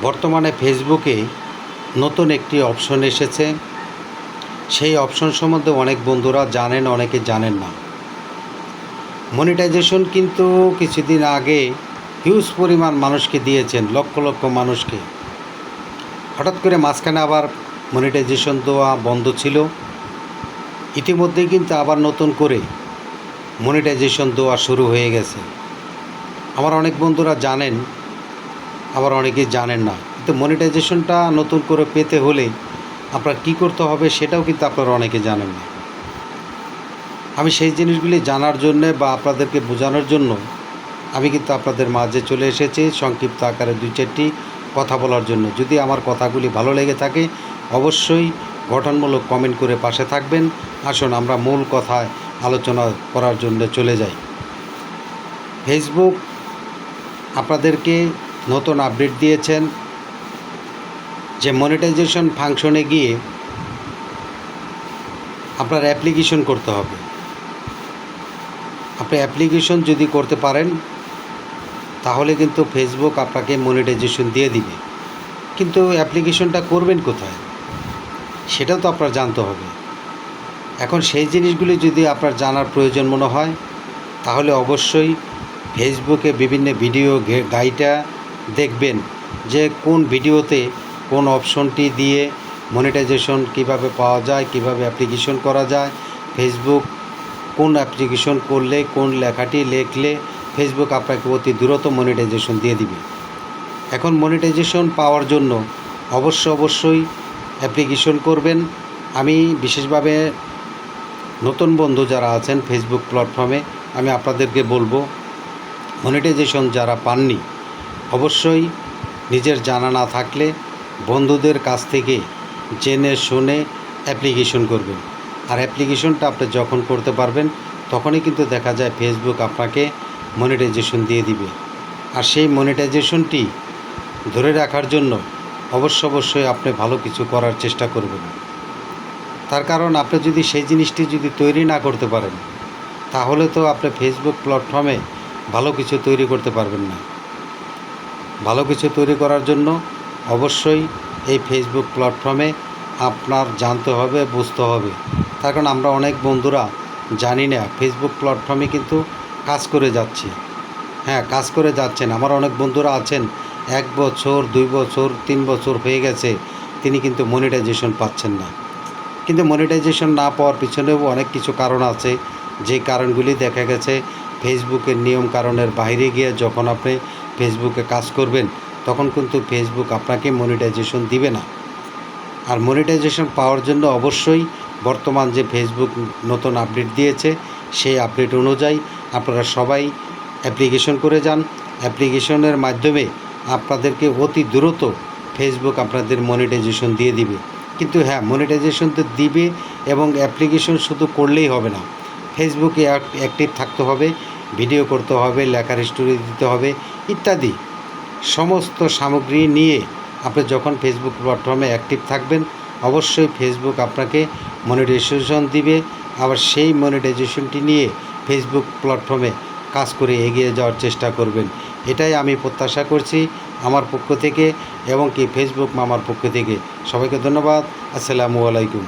বর্তমানে ফেসবুকে নতুন একটি অপশন এসেছে। সেই অপশন সম্বন্ধে অনেক বন্ধুরা জানেন, অনেকে জানেন না। মনিটাইজেশন কিন্তু কিছুদিন আগে হিউজ পরিমাণ মানুষকে দিয়েছেন, লক্ষ লক্ষ মানুষকে। হঠাৎ করে মাঝখানে আবার মনিটাইজেশন দেওয়া বন্ধ ছিল। ইতিমধ্যেই কিন্তু আবার নতুন করে মনিটাইজেশন দেওয়া শুরু হয়ে গেছে। আমার অনেক বন্ধুরা জানেন, আবার অনেকেই জানেন না। কিন্তু মনিটাইজেশনটা নতুন করে পেতে হলে আপনার কী করতে হবে সেটাও কিন্তু আপনারা অনেকে জানেন না। আমি সেই জিনিসগুলি জানার জন্যে বা আপনাদেরকে বোঝানোর জন্য আমি কিন্তু আপনাদের মাঝে চলে এসেছি সংক্ষিপ্ত আকারে 2-4টি কথা বলার জন্য। যদি আমার কথাগুলি ভালো লেগে থাকে অবশ্যই গঠনমূলক কমেন্ট করে পাশে থাকবেন। আসুন আমরা মূল কথায় আলোচনা করার জন্য চলে যাই। ফেসবুক আপনাদেরকে নতুন আপডেট দিয়েছেন যে মনিটাইজেশন ফাংশনে গিয়ে আপনার অ্যাপ্লিকেশন করতে হবে। আপনি অ্যাপ্লিকেশন যদি করতে পারেন তাহলে কিন্তু ফেসবুক আপনাকে মনিটাইজেশন দিয়ে দিবে। কিন্তু অ্যাপ্লিকেশনটা করবেন কোথায় সেটাও তো আপনার জানতে হবে। এখন সেই জিনিসগুলি যদি আপনার জানার প্রয়োজন মনে হয় তাহলে অবশ্যই ফেসবুকে বিভিন্ন ভিডিও গাইডটা দেখবেন যে কোন ভিডিওতে কোন অপশনটি দিয়ে মনিটাইজেশন কিভাবে পাওয়া যায়, কিভাবে অ্যাপ্লিকেশন করা যায়, ফেসবুক কোন অ্যাপ্লিকেশন করলে কোন লেখাটি লিখলে ফেসবুক আপনাকে অতি দ্রুত মনিটাইজেশন দিয়ে দিবে। এখন মনিটাইজেশন পাওয়ার জন্য অবশ্যই অ্যাপ্লিকেশন করবেন। আমি বিশেষভাবে নতুন বন্ধু যারা আছেন ফেসবুক প্ল্যাটফর্মে আমি আপনাদেরকে বলবো, মনিটাইজেশন যারা পাননি অবশ্যই নিজের জানা না থাকলে বন্ধুদের কাছ থেকে জেনে শুনে অ্যাপ্লিকেশন করবেন। আর অ্যাপ্লিকেশনটা আপনি যখন করতে পারবেন তখনই কিন্তু দেখা যায় ফেসবুক আপনাকে মনিটাইজেশন দিয়ে দিবে। আর সেই মনিটাইজেশনটি ধরে রাখার জন্য অবশ্যই আপনি ভালো কিছু করার চেষ্টা করবেন। তার কারণ আপনি যদি সেই জিনিসটি যদি তৈরি না করতে পারেন তাহলে তো আপনি ফেসবুক প্ল্যাটফর্মে ভালো কিছু তৈরি করতে পারবেন না। ভালো কিছু তৈরি করার জন্য অবশ্যই এই ফেসবুক প্ল্যাটফর্মে আপনার জানতে হবে, বুঝতে হবে। তার কারণ আমরা অনেক বন্ধুরা জানি না ফেসবুক প্ল্যাটফর্মে কিন্তু কাজ করে যাচ্ছি। হ্যাঁ, কাজ করে যাচ্ছেন। আমার অনেক বন্ধুরা আছেন 1 বছর 2 বছর 3 বছর হয়ে গেছে, তিনি কিন্তু মনিটাইজেশন পাচ্ছেন না। কিন্তু মনিটাইজেশন না পাওয়ার পিছনেও অনেক কিছু কারণ আছে, যে কারণগুলি দেখা গেছে ফেসবুকের নিয়ম কারণের বাইরে গিয়ে যখন আপনি ফেসবুকে কাজ করবেন তখন কিন্তু ফেসবুক আপনাকে মনিটাইজেশন দিবে না। আর মনিটাইজেশন পাওয়ার জন্য অবশ্যই বর্তমান যে ফেসবুক নতুন আপডেট দিয়েছে সেই আপডেট অনুযায়ী আপনারা সবাই অ্যাপ্লিকেশন করে যান। অ্যাপ্লিকেশনের মাধ্যমে আপনাদেরকে অতি দ্রুত ফেসবুক আপনাদের মনিটাইজেশন দিয়ে দিবে। কিন্তু হ্যাঁ, মনিটাইজেশন তো দিবে এবং অ্যাপ্লিকেশন শুধু করলেই হবে না, ফেসবুকে অ্যাক্টিভ থাকতে হবে, ভিডিও করতে হবে, লেখার স্টোরি দিতে হবে ইত্যাদি সমস্ত সামগ্রী নিয়ে আপনি যখন ফেসবুক প্ল্যাটফর্মে অ্যাক্টিভ থাকবেন অবশ্যই ফেসবুক আপনাকে মনিটাইজেশন দিবে। আবার সেই মনিটাইজেশনটি নিয়ে ফেসবুক প্ল্যাটফর্মে কাজ করে এগিয়ে যাওয়ার চেষ্টা করবেন। এটাই আমি প্রত্যাশা করছি আমার পক্ষ থেকে এবং কি ফেসবুক মামার পক্ষ থেকে। সবাইকে ধন্যবাদ। আসসালামু আলাইকুম।